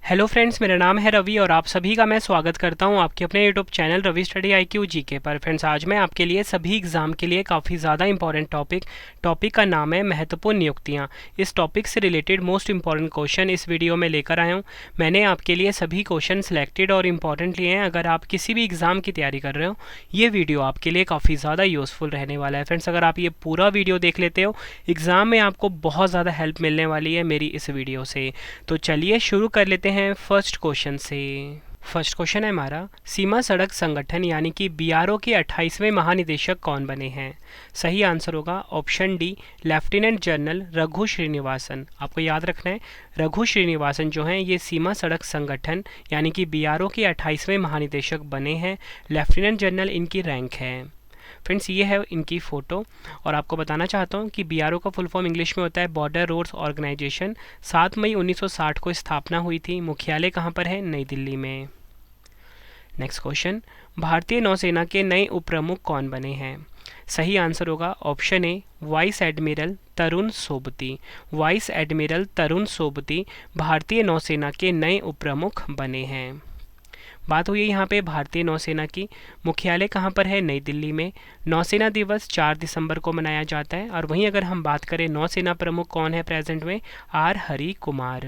Hello friends, मेरा नाम है रवि और आप सभी का मैं स्वागत करता हूं आपके अपने YouTube channel Ravi study IQ GK पर। फ्रेंड्स, आज मैं आपके लिए सभी एग्ज़ाम के लिए काफ़ी ज़्यादा इंपॉर्टेंट टॉपिक का नाम है महत्वपूर्ण नियुक्तियां। इस टॉपिक से रिलेटेड मोस्ट इंपॉर्टेंट क्वेश्चन इस वीडियो में लेकर आया हूं। मैंने आपके लिए सभी क्वेश्चन सिलेक्टेड और इम्पॉर्टेंट लिए हैं। अगर आप किसी भी एग्ज़ाम की तैयारी कर रहे हो, ये वीडियो आपके लिए काफ़ी ज़्यादा यूज़फुल रहने वाला है। फ्रेंड्स, अगर आप ये पूरा वीडियो देख लेते हो, एग्ज़ाम में आपको बहुत ज़्यादा हेल्प मिलने वाली है मेरी इस वीडियो से। तो चलिए शुरू कर लेते हैं फर्स्ट क्वेश्चन से। फर्स्ट क्वेश्चन है हमारा, सीमा सड़क संगठन यानी कि BRO के 28वें महानिदेशक कौन बने हैं? सही आंसर होगा option D, lieutenant general Raghu Srinivasan. आपको याद रखना है, रघु श्रीनिवासन जो हैं ये सीमा सड़क संगठन यानी कि BRO के 28वें महानिदेशक बने हैं। लेफ्टिनेंट जनरल इनकी रैंक है। फ्रेंड्स, ये है इनकी फ़ोटो। और आपको बताना चाहता हूँ कि BRO का फुल फॉर्म इंग्लिश में होता है बॉर्डर रोड्स ऑर्गेनाइजेशन। 7 मई 1960 को स्थापना हुई थी। मुख्यालय कहाँ पर है? नई दिल्ली में। नेक्स्ट क्वेश्चन, भारतीय नौसेना के नए उप प्रमुख कौन बने हैं? सही आंसर होगा option A, vice admiral Tarun Sobti. Vice admiral Tarun Sobti भारतीय नौसेना के नए उप प्रमुख बने हैं। बात हुई है यहाँ पे भारतीय नौसेना की। मुख्यालय कहाँ पर है? नई दिल्ली में। नौसेना दिवस 4 दिसंबर को मनाया जाता है। और वहीं अगर हम बात करें नौसेना प्रमुख कौन है प्रेजेंट में? R Hari Kumar.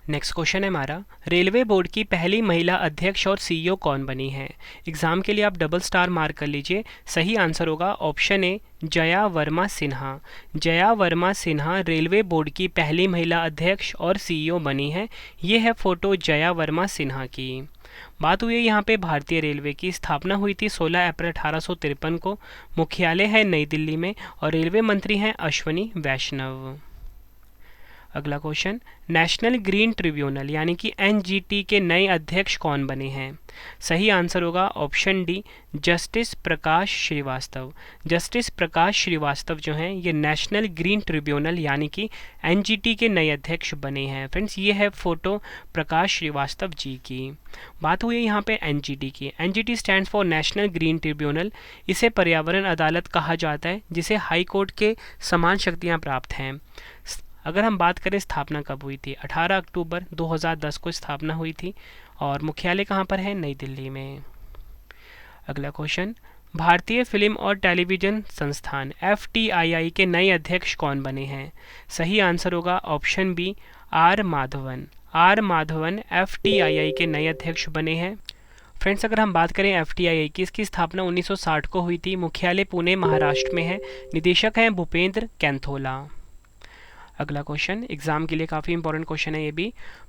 Next question है हमारा, रेलवे बोर्ड की पहली महिला अध्यक्ष और CEO कौन बनी है? एग्जाम के लिए आप डबल स्टार मार्क कर लीजिए। सही आंसर होगा ऑप्शन ए, जया वर्मा सिन्हा। जया वर्मा सिन्हा रेलवे बोर्ड की पहली महिला अध्यक्ष और CEO बनी है। ये है फोटो जया वर्मा सिन्हा की। बात हुई है यहाँ पे भारतीय रेलवे की। स्थापना हुई थी 16 अप्रैल 1853 को। मुख्यालय है नई दिल्ली में और रेलवे मंत्री हैं अश्वनी वैष्णव। अगला क्वेश्चन, नेशनल ग्रीन ट्रिब्यूनल यानी कि NGT के नए अध्यक्ष कौन बने हैं? सही आंसर होगा ऑप्शन डी, जस्टिस प्रकाश श्रीवास्तव। जस्टिस प्रकाश श्रीवास्तव जो हैं ये नेशनल ग्रीन ट्रिब्यूनल यानी कि NGT के नए अध्यक्ष बने हैं। फ्रेंड्स, ये है फोटो प्रकाश श्रीवास्तव जी की। बात हुई है यहाँ पे NGT की। NGT stands for national green tribunal. इसे पर्यावरण अदालत कहा जाता है जिसे हाई कोर्ट के समान शक्तियाँ प्राप्त हैं। अगर हम बात करें स्थापना कब हुई थी? 18 अक्टूबर 2010 को स्थापना हुई थी और मुख्यालय कहाँ पर है? नई दिल्ली में। अगला क्वेश्चन, भारतीय फिल्म और टेलीविज़न संस्थान FTII के नए अध्यक्ष कौन बने हैं? सही आंसर होगा option B, R Madhavan. R Madhavan FTII के नए अध्यक्ष बने हैं। फ्रेंड्स, अगर हम बात करें FTII की, इसकी स्थापना 1960 को हुई थी। मुख्यालय पुणे महाराष्ट्र में है। निदेशक हैं भूपेंद्र कैंथोला। अगला क्वेश्चन एग्जाम के लिए काफ़ी इंपॉर्टेंट क्वेश्चन है ये भी।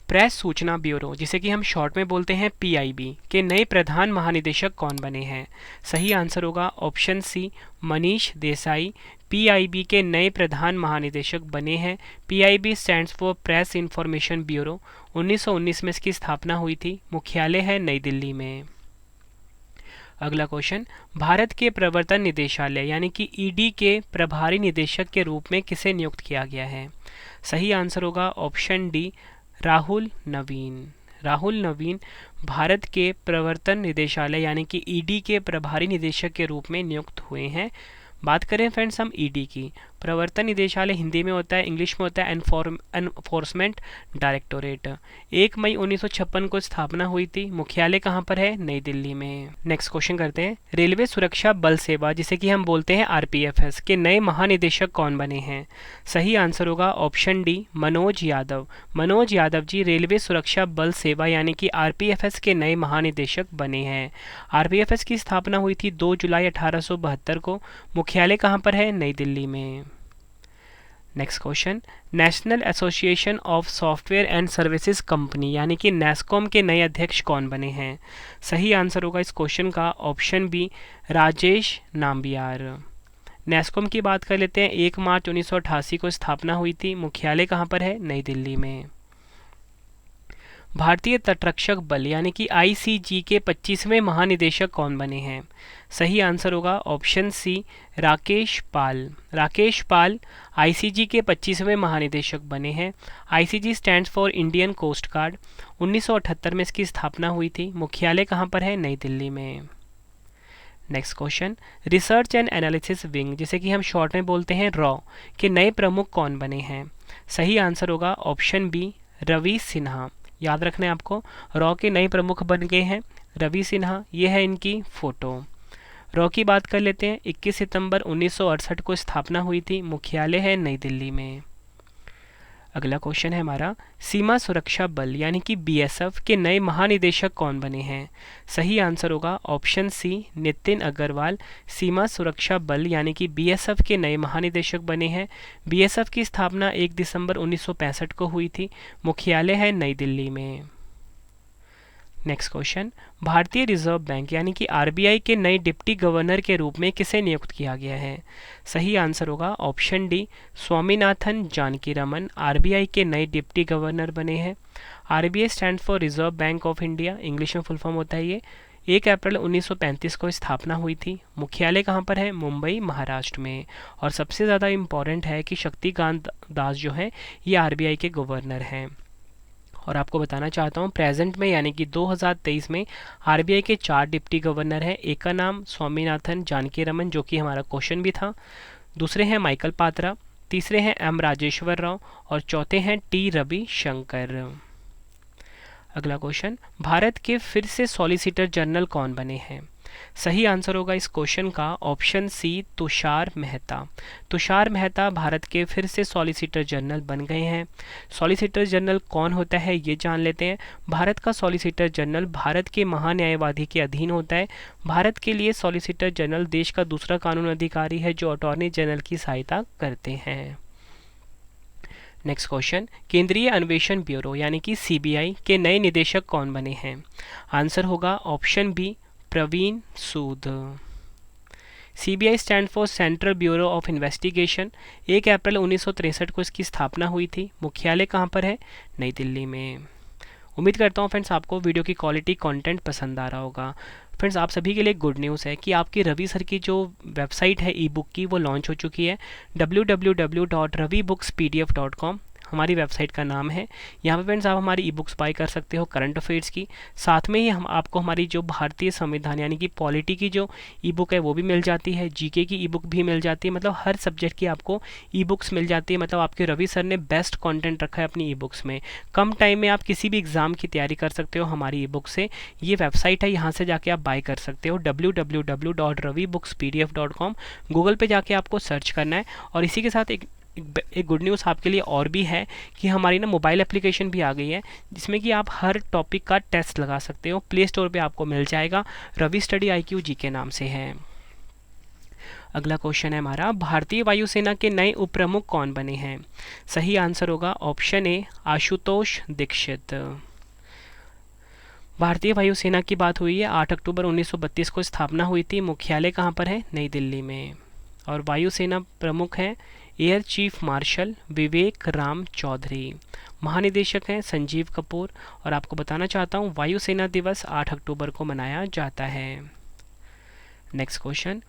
प्रेस सूचना ब्यूरो जिसे कि हम शॉर्ट में बोलते हैं PIB के नए प्रधान महानिदेशक कौन बने हैं? सही आंसर होगा option C, Manish Desai. PIB के नए प्रधान महानिदेशक बने हैं। PIB stands for Press Information Bureau. 1919 में इसकी स्थापना हुई थी। मुख्यालय है नई दिल्ली में। अगला क्वेश्चन, भारत के प्रवर्तन निदेशालय यानी कि ED के प्रभारी निदेशक के रूप में किसे नियुक्त किया गया है? सही आंसर होगा ऑप्शन डी, राहुल नवीन। राहुल नवीन भारत के प्रवर्तन निदेशालय यानी कि ED के प्रभारी निदेशक के रूप में नियुक्त हुए हैं। बात करें फ्रेंड्स हम ED की, प्रवर्तन निदेशालय हिंदी में होता है, इंग्लिश में होता है एनफोर्समेंट डायरेक्टोरेट। 1 मई 1956 को स्थापना हुई थी। मुख्यालय कहाँ पर है? नई दिल्ली में। नेक्स्ट क्वेश्चन करते हैं, रेलवे सुरक्षा बल सेवा जिसे कि हम बोलते हैं RPFS के नए महानिदेशक कौन बने हैं? सही आंसर होगा option D, Manoj Yadav. Manoj Yadav ji railway सुरक्षा बल सेवा यानी कि RPFS के नए महानिदेशक बने हैं। RPFS की स्थापना हुई थी 2 जुलाई 1872 को। मुख्यालय कहाँ पर है? नई दिल्ली में। Next question, national association of software and services company यानी कि NASSCOM के नए अध्यक्ष कौन बने हैं? सही आंसर होगा इस क्वेश्चन का option B, Rajesh Nambiar. NASSCOM की बात कर लेते हैं। 1 मार्च 1988 को स्थापना हुई थी। मुख्यालय कहाँ पर है? नई दिल्ली में। भारतीय तटरक्षक बल यानी कि ICG के 25वें महानिदेशक कौन बने हैं? सही आंसर होगा option C, Rakesh Pal. Rakesh Pal ICG के 25वें महानिदेशक बने हैं। ICG stands for Indian Coast Guard. 1978 में इसकी स्थापना हुई थी। मुख्यालय कहाँ पर है? नई दिल्ली में। Next question, research and analysis wing जिसे कि हम शॉर्ट में बोलते हैं रॉ के नए प्रमुख कौन बने हैं? सही आंसर होगा ऑप्शन बी, रवि सिन्हा। याद रखना है आपको। रॉ के नए प्रमुख बन गए हैं रवि सिन्हा, ये है इनकी फ़ोटो। रॉ की बात कर लेते हैं। 21 सितंबर 1968 को स्थापना हुई थी, मुख्यालय है नई दिल्ली में। अगला क्वेश्चन है हमारा, सीमा सुरक्षा बल यानी कि बीएसएफ के नए महानिदेशक कौन बने हैं? सही आंसर होगा ऑप्शन सी नितिन अग्रवाल। सीमा सुरक्षा बल यानी कि बीएसएफ के नए महानिदेशक बने हैं। बीएसएफ की स्थापना 1 दिसंबर 1965 को हुई थी, मुख्यालय है नई दिल्ली में। नेक्स्ट क्वेश्चन, भारतीय रिजर्व बैंक यानी कि आरबीआई के नए डिप्टी गवर्नर के रूप में किसे नियुक्त किया गया है? सही आंसर होगा ऑप्शन डी स्वामीनाथन जानकीरमन आरबीआई के नए डिप्टी गवर्नर बने हैं। RBI stand for reserve bank of India, English में फुल फॉर्म होता है ये। 1 अप्रैल 1935 को स्थापना हुई थी, मुख्यालय कहाँ पर है? मुंबई महाराष्ट्र में। और सबसे ज़्यादा इम्पॉर्टेंट है कि शक्तिकांत दास जो है ये आरबीआई के गवर्नर हैं। और आपको बताना चाहता हूँ प्रेजेंट में यानी कि 2023 में आरबीआई के 4 डिप्टी गवर्नर हैं। एक का नाम स्वामीनाथन जानकीरमन जो कि हमारा क्वेश्चन भी था, दूसरे हैं माइकल पात्रा, तीसरे हैं एम राजेश्वर राव और चौथे हैं टी रवि शंकर। अगला क्वेश्चन, भारत के फिर से सॉलिसिटर जनरल कौन बने हैं? सही आंसर होगा इस क्वेश्चन का ऑप्शन सी तुषार मेहता। तुषार मेहता भारत के फिर से सॉलिसिटर जनरल बन गए हैं। सॉलिसिटर जनरल कौन होता है ये जान लेते हैं। भारत का सॉलिसिटर जनरल भारत के महान्यायवादी के अधीन होता है। भारत के लिए सॉलिसिटर जनरल देश का दूसरा कानून अधिकारी है जो अटॉर्नी जनरल की सहायता करते हैं। नेक्स्ट क्वेश्चन, केंद्रीय अन्वेषण ब्यूरो यानी कि सीबीआई के नए निदेशक कौन बने हैं? आंसर होगा option B Praveen Sood. CBI stand for central bureau of investigation. 1 अप्रैल 1963 को इसकी स्थापना हुई थी, मुख्यालय कहाँ पर है? नई दिल्ली में। उम्मीद करता हूँ फ्रेंड्स आपको वीडियो की क्वालिटी कंटेंट पसंद आ रहा होगा। फ्रेंड्स आप सभी के लिए गुड न्यूज़ है कि आपकी रवि सर की जो वेबसाइट है ई बुक की वो लॉन्च हो चुकी है। www.ravibooks.pdf.com हमारी वेबसाइट का नाम है। यहाँ पे फ्रेंड्स आप हमारी ई बुक्स बाय कर सकते हो करंट अफेयर्स की, साथ में ही हम आपको हमारी जो भारतीय संविधान यानी कि पॉलिटी की जो ई बुक है वो भी मिल जाती है, जीके की ई बुक भी मिल जाती है। मतलब हर सब्जेक्ट की आपको ई बुक्स मिल जाती है। मतलब आपके रवि सर ने बेस्ट कंटेंट रखा है अपनी ई बुक्स में। कम टाइम में आप किसी भी एग्ज़ाम की तैयारी कर सकते हो हमारी ई बुक से। ये वेबसाइट है, यहाँ से जाके आप बाय कर सकते हो www.ravibooks.pdf.com। गूगल पे जाके आपको सर्च करना है। और इसी के साथ एक गुड न्यूज़ आपके लिए और भी है कि हमारी ना मोबाइल एप्लीकेशन भी आ गई है जिसमें कि आप हर टॉपिक का टेस्ट लगा सकते हो। प्ले स्टोर पे आपको मिल जाएगा, रवि स्टडी IQ जी के नाम से है। अगला क्वेश्चन है हमारा, भारतीय वायुसेना के नए उप प्रमुख कौन बने हैं? सही आंसर होगा ऑप्शन ए आशुतोष दीक्षित। भारतीय वायुसेना की बात हुई है, 8 अक्टूबर 1932 को स्थापना हुई थी, मुख्यालय कहाँ पर है? नई दिल्ली में। और वायुसेना प्रमुख हैं एयर चीफ मार्शल विवेक राम चौधरी। महानिदेशक हैं संजीव कपूर। और आपको बताना चाहता हूँ वायुसेना दिवस 8 अक्टूबर को मनाया जाता है। नेक्स्ट क्वेश्चन,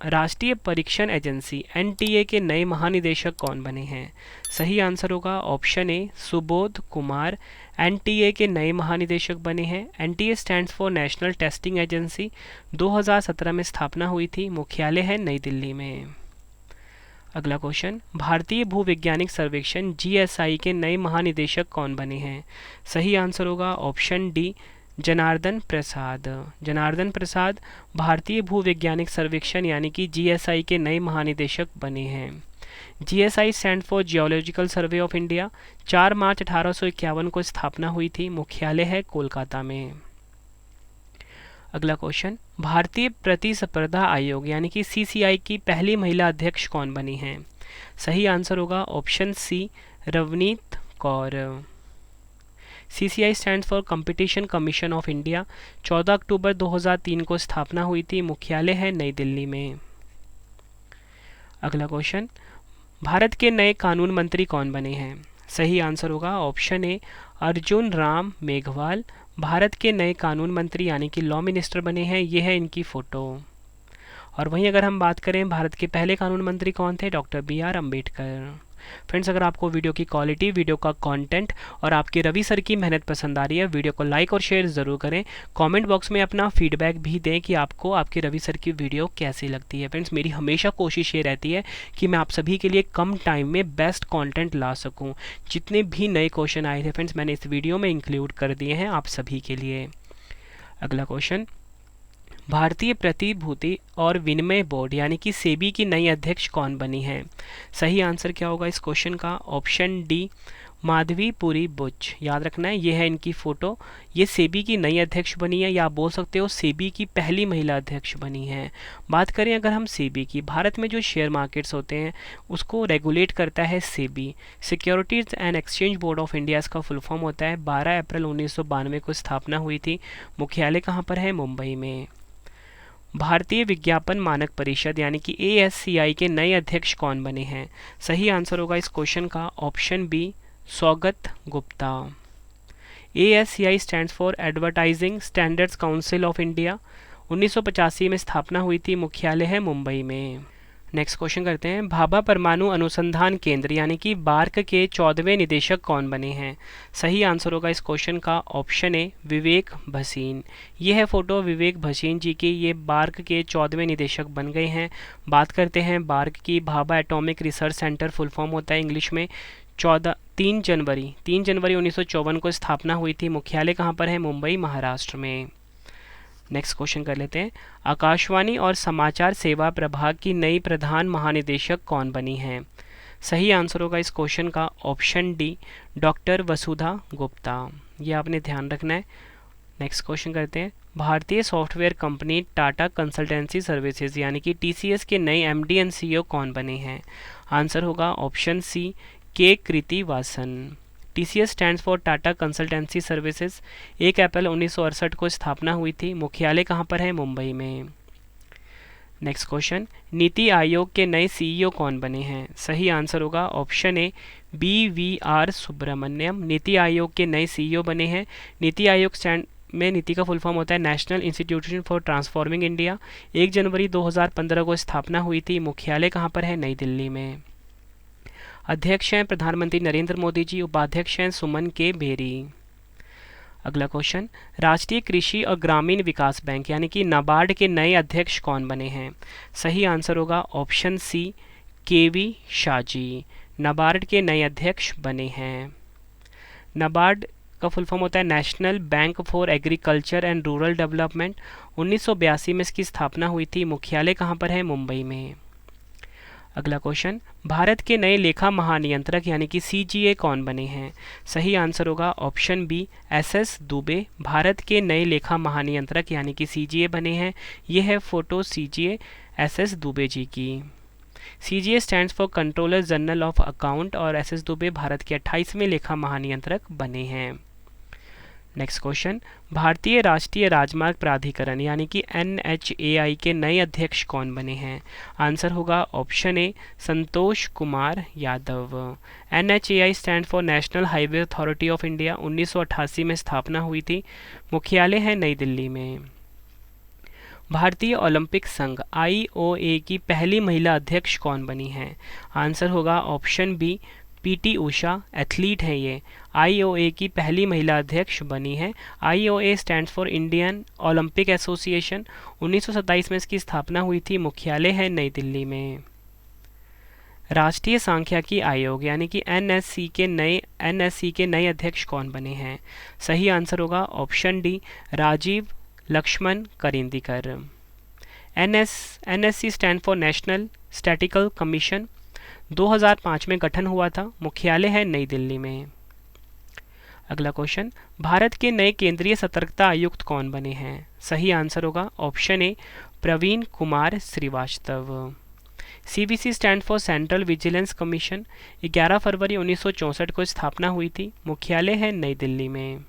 राष्ट्रीय परीक्षण एजेंसी NTA के नए महानिदेशक कौन बने हैं? सही आंसर होगा ऑप्शन ए सुबोध कुमार। NTA के नए महानिदेशक बने हैं। NTA stands for national testing agency. 2017 में स्थापना हुई थी, मुख्यालय है नई दिल्ली में। अगला क्वेश्चन, भारतीय भूवैज्ञानिक सर्वेक्षण GSI के नए महानिदेशक कौन बने हैं? सही आंसर होगा ऑप्शन डी जनार्दन प्रसाद। जनार्दन प्रसाद भारतीय भूवैज्ञानिक सर्वेक्षण यानी कि GSI के नए महानिदेशक बने हैं। GSI stand for geological survey of India. 4 मार्च 1851 को स्थापना हुई थी, मुख्यालय है कोलकाता में। अगला क्वेश्चन, भारतीय प्रतिस्पर्धा आयोग यानी कि CCI की पहली महिला अध्यक्ष कौन बनी हैं? सही आंसर होगा option C Ravneet Kaur. CCI stand for competition commission of India. 14 अक्टूबर 2003 को स्थापना हुई थी, मुख्यालय है नई दिल्ली में। अगला क्वेश्चन, भारत के नए कानून मंत्री कौन बने हैं? सही आंसर होगा ऑप्शन ए अर्जुन राम मेघवाल। भारत के नए कानून मंत्री यानी कि लॉ मिनिस्टर बने हैं, ये है इनकी फ़ोटो। और वहीं अगर हम बात करें भारत के पहले कानून मंत्री कौन थे? Doctor BR Ambedkar. फ्रेंड्स, अगर आपको वीडियो की क्वालिटी, वीडियो का कंटेंट और आपके रवि सर की मेहनत पसंद आ रही है, वीडियो को लाइक और शेयर ज़रूर करें। कमेंट बॉक्स में अपना फीडबैक भी दें कि आपको आपके रवि सर की वीडियो कैसी लगती है। फ्रेंड्स, मेरी हमेशा कोशिश ये रहती है कि मैं आप सभी के लिए कम टाइम में बेस्ट कंटेंट ला सकूं। जितने भी नए क्वेश्चन आए थे फ्रेंड्स, मैंने इस वीडियो में इंक्लूड कर दिए हैं आप सभी के लिए। अगला क्वेश्चन, भारतीय प्रतिभूति और विनिमय बोर्ड यानी कि सेबी की नई अध्यक्ष कौन बनी है? सही आंसर क्या होगा इस क्वेश्चन का? Option D, Madhabi Puri Buch. याद रखना है, ये है इनकी फ़ोटो। ये सेबी की नई अध्यक्ष बनी है, या आप बोल सकते हो सेबी की पहली महिला अध्यक्ष बनी है। बात करें अगर हम सेबी की, भारत में जो शेयर मार्केट्स होते हैं उसको रेगुलेट करता है SEBI, securities and exchange board of India इसका फुल फॉर्म होता है। 12 अप्रैल 1992 को स्थापना हुई थी। मुख्यालय कहाँ पर है? मुंबई में। भारतीय विज्ञापन मानक परिषद यानी कि ASCI के नए अध्यक्ष कौन बने हैं? सही आंसर होगा इस क्वेश्चन का option B, Saugat Gupta. ASCI stands for advertising standards council of India. 1985 में स्थापना हुई थी। मुख्यालय है मुंबई में। नेक्स्ट क्वेश्चन करते हैं, भाभा परमाणु अनुसंधान केंद्र यानी कि बार्क के 14वें निदेशक कौन बने हैं? सही आंसर होगा इस क्वेश्चन का ऑप्शन ए, विवेक भसीन। ये है फोटो विवेक भसीन जी की, ये बार्क के 14वें निदेशक बन गए हैं। बात करते हैं बार्क की, Bhabha atomic research centre full form होता है इंग्लिश में। 3 जनवरी 1954 को स्थापना हुई थी। मुख्यालय कहाँ पर है? मुंबई, महाराष्ट्र में। नेक्स्ट क्वेश्चन कर लेते हैं, आकाशवाणी और समाचार सेवा प्रभाग की नई प्रधान महानिदेशक कौन बनी हैं? सही आंसर होगा इस क्वेश्चन का ऑप्शन डी, डॉक्टर वसुधा गुप्ता। ये आपने ध्यान रखना है। नेक्स्ट क्वेश्चन करते हैं, भारतीय software company Tata consultancy services यानी कि TCS के नए MD एंड CEO कौन बने हैं? आंसर होगा ऑप्शन सी, के Krithivasan. TCS stands for Tata consultancy services. 1 अप्रैल 1968 को स्थापना हुई थी। मुख्यालय कहाँ पर है? मुंबई में। नेक्स्ट क्वेश्चन, नीति आयोग के नए CEO कौन बने हैं? सही आंसर होगा ऑप्शन ए, BVR सुब्रमण्यम। नीति आयोग के नए CEO बने हैं। नीति आयोग स्टैंड में नीति का फुल फॉर्म होता है national institution for transforming India. 1 जनवरी 2015 को स्थापना हुई थी। मुख्यालय कहाँ पर है? नई दिल्ली में। अध्यक्ष हैं प्रधानमंत्री नरेंद्र मोदी जी। उपाध्यक्ष हैं सुमन के बेरी। अगला क्वेश्चन, राष्ट्रीय कृषि और ग्रामीण विकास बैंक यानी कि नाबार्ड के नए अध्यक्ष कौन बने हैं? सही आंसर होगा option C, KV Shaji. NABARD के नए अध्यक्ष बने हैं। नाबार्ड का फुल फॉर्म होता है national bank for agriculture and rural development. 1982 में इसकी स्थापना हुई थी। मुख्यालय कहाँ पर है? मुंबई में। अगला क्वेश्चन, भारत के नए लेखा महानियंत्रक यानी कि CGA कौन बने हैं? सही आंसर होगा option B, SS Dubey. Bharat के नए लेखा महानियंत्रक यानी कि CGA बने हैं। ये है photo CGA SS Dubey ji की। CGA stands for controller general of account और SS दुबे भारत के 28वें लेखा महानियंत्रक बने हैं। नेक्स्ट क्वेश्चन, भारतीय राष्ट्रीय राजमार्ग प्राधिकरण यानी कि NHAI के नए अध्यक्ष कौन बने हैं? आंसर होगा option A, Santosh Kumar Yadav. NHAI stand for national highway authority of India. 1988 में स्थापना हुई थी। मुख्यालय है नई दिल्ली में। भारतीय ओलंपिक संघ IOA की पहली महिला अध्यक्ष कौन बनी है? आंसर होगा option B, PT Usha. Athlete है ये। IOA की पहली महिला अध्यक्ष बनी है। IOA stands for Indian Olympic association. 1927 में इसकी स्थापना हुई थी। मुख्यालय है नई दिल्ली में। राष्ट्रीय सांख्यिकी आयोग यानी कि NSC के नए अध्यक्ष कौन बने हैं? सही आंसर होगा option D, Rajeev Laxman Karandikar. NSC stand for national statical commission. 2005 में गठन हुआ था। मुख्यालय है नई दिल्ली में। अगला क्वेश्चन, भारत के नए केंद्रीय सतर्कता आयुक्त कौन बने हैं? सही आंसर होगा option A, Praveen Kumar Srivastava. CVC stand for central vigilance commission. 11 फरवरी 1964 को स्थापना हुई थी। मुख्यालय है नई दिल्ली में।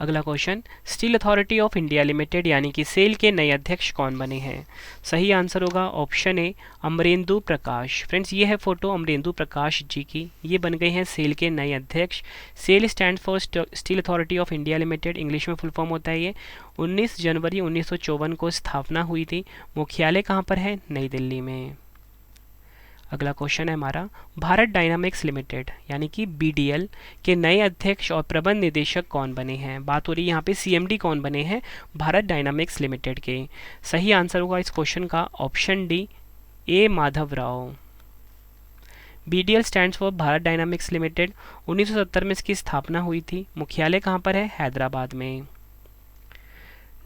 अगला question, steel authority of India limited यानी कि सेल के नए अध्यक्ष कौन बने हैं? सही आंसर होगा ऑप्शन ए, अमरेंदु प्रकाश। फ्रेंड्स, ये है फोटो अमरेंदु प्रकाश जी की। ये बन गए हैं सेल के नए अध्यक्ष। SAIL stand for steel authority of India limited, English में फुल फॉर्म होता है ये। 19 जनवरी 1954 को स्थापना हुई थी। मुख्यालय कहाँ पर है? नई दिल्ली में। अगला क्वेश्चन है हमारा, भारत डायनामिक्स लिमिटेड यानी कि बीडीएल के नए अध्यक्ष और प्रबंध निदेशक कौन बने हैं। बात हो रही है यहाँ पे सीएमडी कौन बने हैं भारत डायनामिक्स लिमिटेड के। सही आंसर होगा इस क्वेश्चन का option D, A Madhav Rao. BDL stands for Bharat dynamics limited. 1970 में इसकी स्थापना हुई थी। मुख्यालय कहाँ पर है? हैदराबाद में।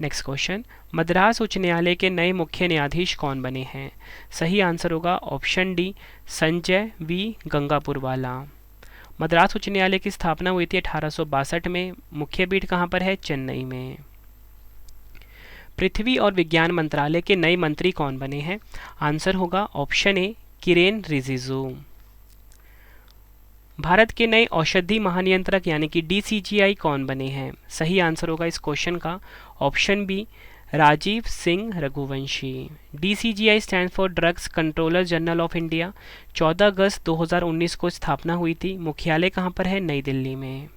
नेक्स्ट क्वेश्चन, मद्रास उच्च न्यायालय के नए मुख्य न्यायाधीश कौन बने हैं। सही आंसर होगा option D, Sanjay V Gangapurwala. Madras उच्च न्यायालय की स्थापना हुई थी 1862 में। मुख्य पीठ कहाँ पर है? चेन्नई में। पृथ्वी और विज्ञान मंत्रालय के नए मंत्री कौन बने हैं। आंसर होगा ऑप्शन ए, किरेन रिजिजू। भारत के नए औषधि महानियंत्रक यानी कि डीसीजीआई कौन बने हैं। सही आंसर होगा इस क्वेश्चन का option B, Rajeev Singh Raghuvanshi. DCGI stand for drugs controller general of India. 14 अगस्त 2019 को स्थापना हुई थी। मुख्यालय कहाँ पर है? नई दिल्ली में।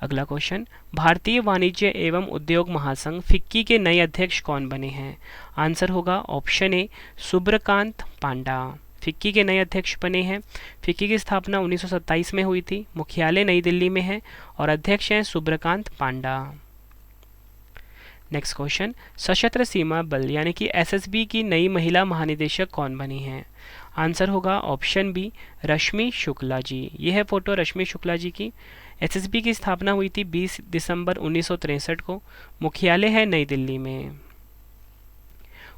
अगला क्वेश्चन, भारतीय वाणिज्य एवं उद्योग महासंघ फिक्की के नए अध्यक्ष कौन बने हैं। आंसर होगा ऑप्शन ए, सुब्रकांत पांडा। फिक्की के नए अध्यक्ष बने हैं। फिक्की की स्थापना 1927 में हुई थी। मुख्यालय नई दिल्ली में है और अध्यक्ष हैं सुब्रकांत पांडा। नेक्स्ट क्वेश्चन, सशस्त्र सीमा बल यानी कि एसएसबी की नई महिला महानिदेशक कौन बनी हैं। आंसर होगा ऑप्शन बी, रश्मि शुक्ला जी। ये है फोटो रश्मि शुक्ला जी की। एसएसबी की स्थापना हुई थी 20 दिसंबर 1963 को। मुख्यालय है नई दिल्ली में।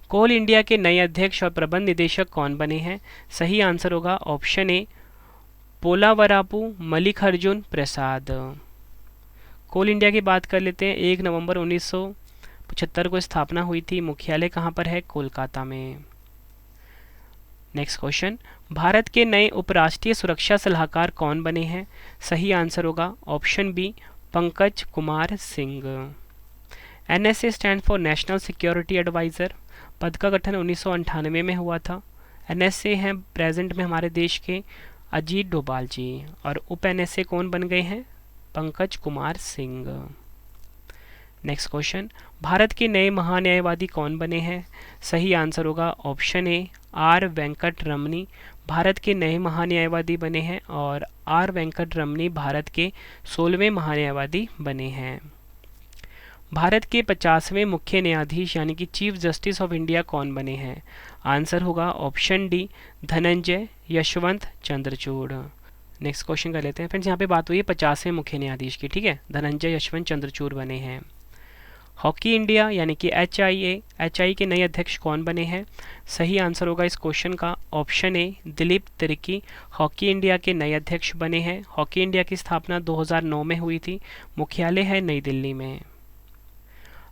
कोल इंडिया के नए अध्यक्ष और प्रबंध निदेशक कौन बने हैं। सही आंसर होगा option A, Polavarapu Mallikarjuna Prasad. Coal India की बात कर लेते हैं। 1 नवंबर 1975 को स्थापना हुई थी। मुख्यालय कहाँ पर है? कोलकाता में। नेक्स्ट क्वेश्चन, भारत के नए उपराष्ट्रीय सुरक्षा सलाहकार कौन बने हैं। सही आंसर होगा option B, Pankaj Kumar Singh. NSA stand for national security adviser. पद का गठन 1998 में हुआ था। एनएसए हैं प्रेजेंट में हमारे देश के अजीत डोभाल जी और उप एनएसए कौन बन गए हैं? पंकज कुमार सिंह। नेक्स्ट क्वेश्चन, भारत के नए महान्यायवादी कौन बने हैं। सही आंसर होगा ऑप्शन ए, आर वेंकट रमनी। भारत के नए महान्यायवादी बने हैं और आर वेंकट रमनी भारत के 16वें महान्यायवादी बने हैं। भारत के 50वें मुख्य न्यायाधीश यानी कि चीफ जस्टिस ऑफ इंडिया कौन बने हैं। आंसर होगा option D, Dhananjay Yashwant Chandrachud. Next question कर लेते हैं फ्रेंड्स। यहाँ पे बात हुई है 50वें मुख्य न्यायाधीश की, ठीक है। धनंजय यशवंत चंद्रचूड़ बने हैं। हॉकी इंडिया यानी कि एचआई के नए अध्यक्ष कौन बने हैं। सही आंसर होगा इस क्वेश्चन का option A, Dilip Tirkey hockey India के नए अध्यक्ष बने हैं। हॉकी इंडिया की स्थापना 2009 में हुई थी। मुख्यालय है नई दिल्ली में।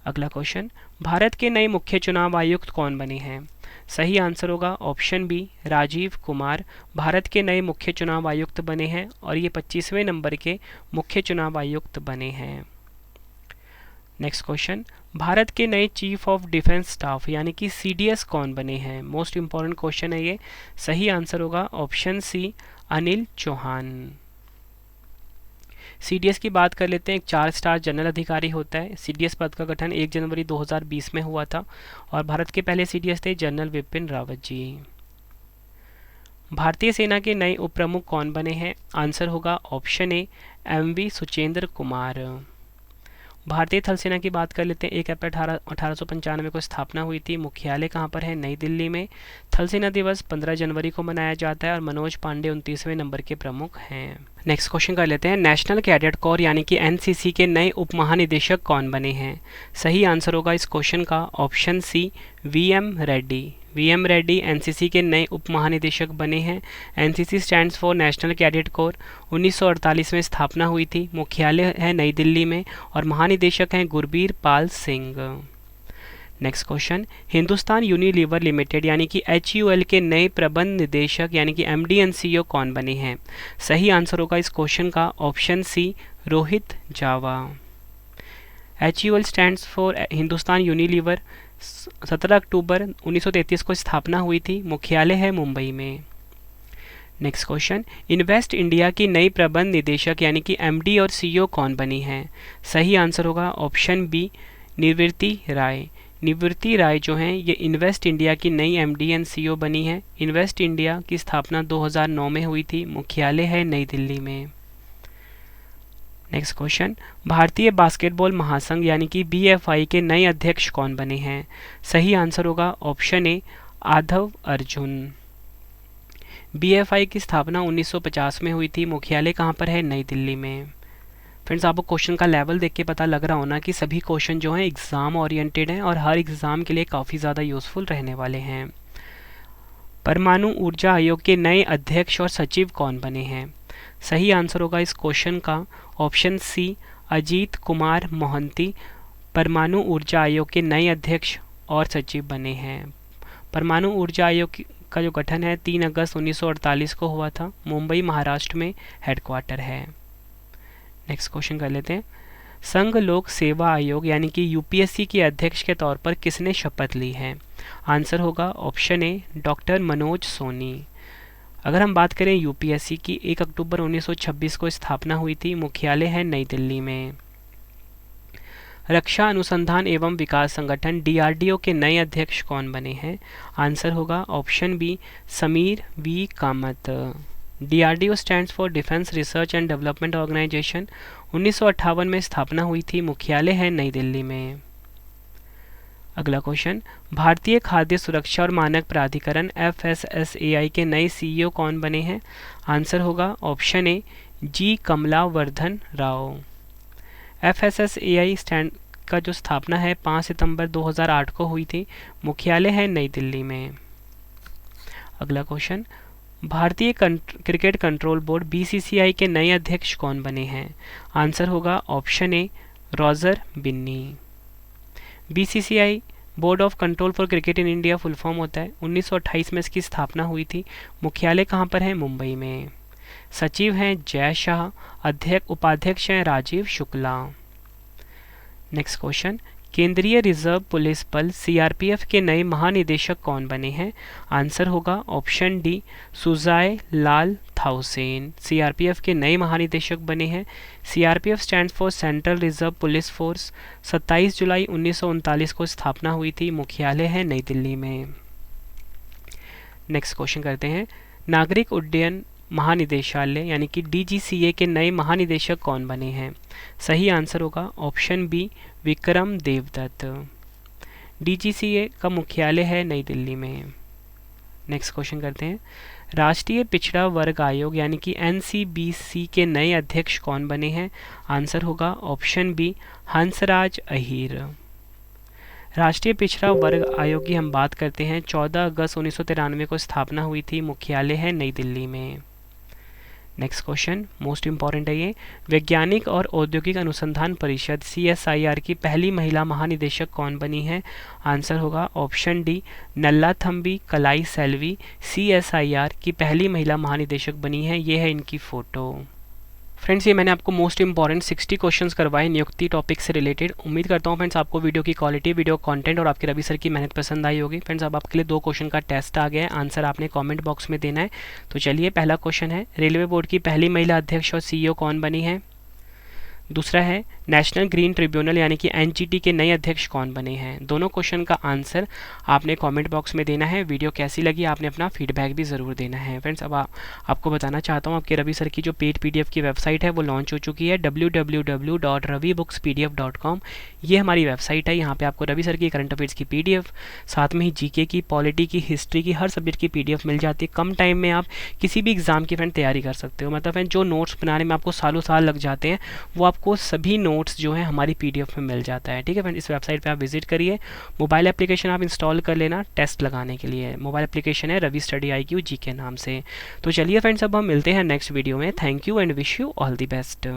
अगला क्वेश्चन, भारत के नए मुख्य चुनाव आयुक्त कौन बने हैं। सही आंसर होगा ऑप्शन बी, राजीव कुमार भारत के नए मुख्य चुनाव आयुक्त बने हैं और ये 25वें नंबर के मुख्य चुनाव आयुक्त बने हैं। नेक्स्ट क्वेश्चन, भारत के नए चीफ ऑफ डिफेंस स्टाफ यानी कि सीडीएस कौन बने हैं। मोस्ट इंपॉर्टेंट क्वेश्चन है ये। सही आंसर होगा option C, Anil Chauhan. CDS की बात कर लेते हैं। एक 4 स्टार जनरल अधिकारी होता है। सीडीएस पद का गठन 1 जनवरी 2020 में हुआ था और भारत के पहले सीडीएस थे जनरल विपिन रावत जी। भारतीय सेना के नए उप प्रमुख कौन बने हैं। आंसर होगा option A, MV Suchendra Kumar. भारतीय थल सेना की बात कर लेते हैं। 1 अप्रैल 1895 को स्थापना हुई थी। मुख्यालय कहाँ पर है? नई दिल्ली में। थल सेना दिवस 15 जनवरी को मनाया जाता है और मनोज पांडे 29वें नंबर के प्रमुख हैं। नेक्स्ट क्वेश्चन कर लेते हैं। नेशनल कैडेट कोर यानी कि एनसीसी के नए उप महानिदेशक कौन बने हैं। सही आंसर होगा इस क्वेश्चन का option C, VM Reddy. VM Reddy NCC के नए उप महानिदेशक बने हैं। NCC stands for national cadet corps. 1948 में स्थापना हुई थी। मुख्यालय है नई दिल्ली में और महानिदेशक हैं Gurbir Pal Singh. Next question, Hindustan Unilever limited यानी कि HUL के नए प्रबंध निदेशक यानी कि MD and CEO कौन बने हैं। सही आंसर होगा इस क्वेश्चन का option C, Rohit Jawa. HUL stands for Hindustan Unilever. 17 अक्टूबर 1933 को स्थापना हुई थी। मुख्यालय है मुंबई में। नेक्स्ट क्वेश्चन, इन्वेस्ट इंडिया की नई प्रबंध निदेशक यानी कि MD और CEO कौन बनी हैं। सही आंसर होगा ऑप्शन बी, निवृत्ति राय। निवृत्ति राय जो हैं ये इन्वेस्ट इंडिया की नई एमडी एंड सीईओ बनी है। इन्वेस्ट इंडिया की स्थापना 2009 में हुई थी, मुख्यालय है नई दिल्ली में। नेक्स्ट क्वेश्चन, भारतीय बास्केटबॉल महासंघ यानी कि बीएफआई के नए अध्यक्ष कौन बने हैं? सही आंसर होगा ऑप्शन ए आधव अर्जुन। बीएफआई की स्थापना 1950 में हुई थी, मुख्यालय कहाँ पर है? नई दिल्ली में। फ्रेंड्स, आपको क्वेश्चन का लेवल देख के पता लग रहा होना कि सभी क्वेश्चन जो हैं एग्ज़ाम ओरिएंटेड हैं और हर एग्ज़ाम के लिए काफ़ी ज़्यादा यूज़फुल रहने वाले हैं। परमाणु ऊर्जा आयोग के नए अध्यक्ष और सचिव कौन बने हैं? सही आंसर होगा इस क्वेश्चन का ऑप्शन सी अजीत कुमार मोहंती परमाणु ऊर्जा आयोग के नए अध्यक्ष और सचिव बने हैं। परमाणु ऊर्जा आयोग का जो गठन है 3 अगस्त 1948 को हुआ था, मुंबई महाराष्ट्र में हेडक्वार्टर है। नेक्स्ट क्वेश्चन कर लेते हैं, संघ लोक सेवा आयोग यानी कि यूपीएससी के अध्यक्ष के तौर पर किसने शपथ ली है? आंसर होगा option A doctor Manoj Soni. अगर हम बात करें यूपीएससी की, 1 अक्टूबर 1926 को स्थापना हुई थी, मुख्यालय है नई दिल्ली में। रक्षा अनुसंधान एवं विकास संगठन डीआरडीओ के नए अध्यक्ष कौन बने हैं? आंसर होगा option B Sameer V Kamat. DRDO stands for defence research and development organisation, 1958 में स्थापना हुई थी, मुख्यालय है नई दिल्ली में। अगला क्वेश्चन, भारतीय खाद्य सुरक्षा और मानक प्राधिकरण FSSAI के नए सीईओ कौन बने हैं? आंसर होगा option A G Kamalavardhan Rao. FSSAI stand का जो स्थापना है 5 सितंबर 2008 को हुई थी, मुख्यालय है नई दिल्ली में। अगला क्वेश्चन, भारतीय क्रिकेट कंट्रोल बोर्ड BCCI के नए अध्यक्ष कौन बने हैं? आंसर होगा option A Roger Binny. BCCI board of control for cricket in India full form होता है, 1928 में इसकी स्थापना हुई थी, मुख्यालय कहाँ पर है? मुंबई में। सचिव हैं जय शाह, अध्यक्ष उपाध्यक्ष हैं राजीव शुक्ला। नेक्स्ट क्वेश्चन, केंद्रीय रिजर्व पुलिस बल CRPF के नए महानिदेशक कौन बने हैं? आंसर होगा ऑप्शन डी सुजाय लाल थाउसेन। CRPF के नए महानिदेशक बने हैं। CRPF stands for central reserve police force, 27 जुलाई 1939 को स्थापना हुई थी, मुख्यालय है नई दिल्ली में। नेक्स्ट क्वेश्चन करते हैं, नागरिक उड्डयन महानिदेशालय यानी कि DGCA के नए महानिदेशक कौन बने हैं? सही आंसर होगा option B Vikram Devdutt. DGCA का मुख्यालय है नई दिल्ली में। नेक्स्ट क्वेश्चन करते हैं, राष्ट्रीय पिछड़ा वर्ग आयोग यानी कि NCBC के नए अध्यक्ष कौन बने हैं? आंसर होगा ऑप्शन बी हंसराज अहीर। राष्ट्रीय पिछड़ा वर्ग आयोग की हम बात करते हैं, 14 अगस्त 1993 को स्थापना हुई थी, मुख्यालय है नई दिल्ली में। नेक्स्ट क्वेश्चन मोस्ट इंपॉर्टेंट है ये, वैज्ञानिक और औद्योगिक अनुसंधान परिषद CSIR की पहली महिला महानिदेशक कौन बनी है? आंसर होगा ऑप्शन डी नल्लाथम्बी कलाई सेल्वी CSIR की पहली महिला महानिदेशक बनी है। ये है इनकी फ़ोटो। फ्रेंड्स, ये मैंने आपको मोस्ट इंपॉर्टेंट 60 क्वेश्चंस करवाए नियुक्ति टॉपिक से रिलेटेड। उम्मीद करता हूँ फ्रेंड्स आपको वीडियो की क्वालिटी, वीडियो कंटेंट और आपके रवि सर की मेहनत पसंद आई होगी। फ्रेंड्स, अब आपके लिए 2 क्वेश्चन का टेस्ट आ गया है, आंसर आपने कमेंट बॉक्स में देना है। तो चलिए, पहला क्वेश्चन है, रेलवे बोर्ड की पहली महिला अध्यक्ष और CEO कौन बनी है? दूसरा है, नेशनल ग्रीन ट्रिब्यूनल यानी कि NGT के नए अध्यक्ष कौन बने हैं? दोनों क्वेश्चन का आंसर आपने कमेंट बॉक्स में देना है। वीडियो कैसी लगी आपने अपना फीडबैक भी ज़रूर देना है। फ्रेंड्स, अब आपको बताना चाहता हूँ आपके रवि सर की जो पेड PDF की वेबसाइट है वो लॉन्च हो चुकी है, www.ravibookspdf.com। ये हमारी वेबसाइट है। यहाँ पे आपको रवि सर की करंट अफेयर्स की PDF, साथ में ही GK की, पॉलिटी की, हिस्ट्री की, हर सब्जेक्ट की PDF मिल जाती है। कम टाइम में आप किसी भी एग्जाम की फ्रेंड तैयारी कर सकते हो। मतलब फ्रेंड, जो नोट्स बनाने में आपको सालों साल लग जाते हैं वो आपको सभी नोट्स जो हैं हमारी PDF में मिल जाता है। ठीक है फ्रेंड, इस वेबसाइट पे आप विजिट करिए। मोबाइल एप्लीकेशन आप इंस्टॉल कर लेना टेस्ट लगाने के लिए। मोबाइल एप्लीकेशन है रवि स्टडी IQ GK नाम से। तो चलिए फ्रेंड्स, अब हम मिलते हैं नेक्स्ट वीडियो में। Thank you and wish you all the best.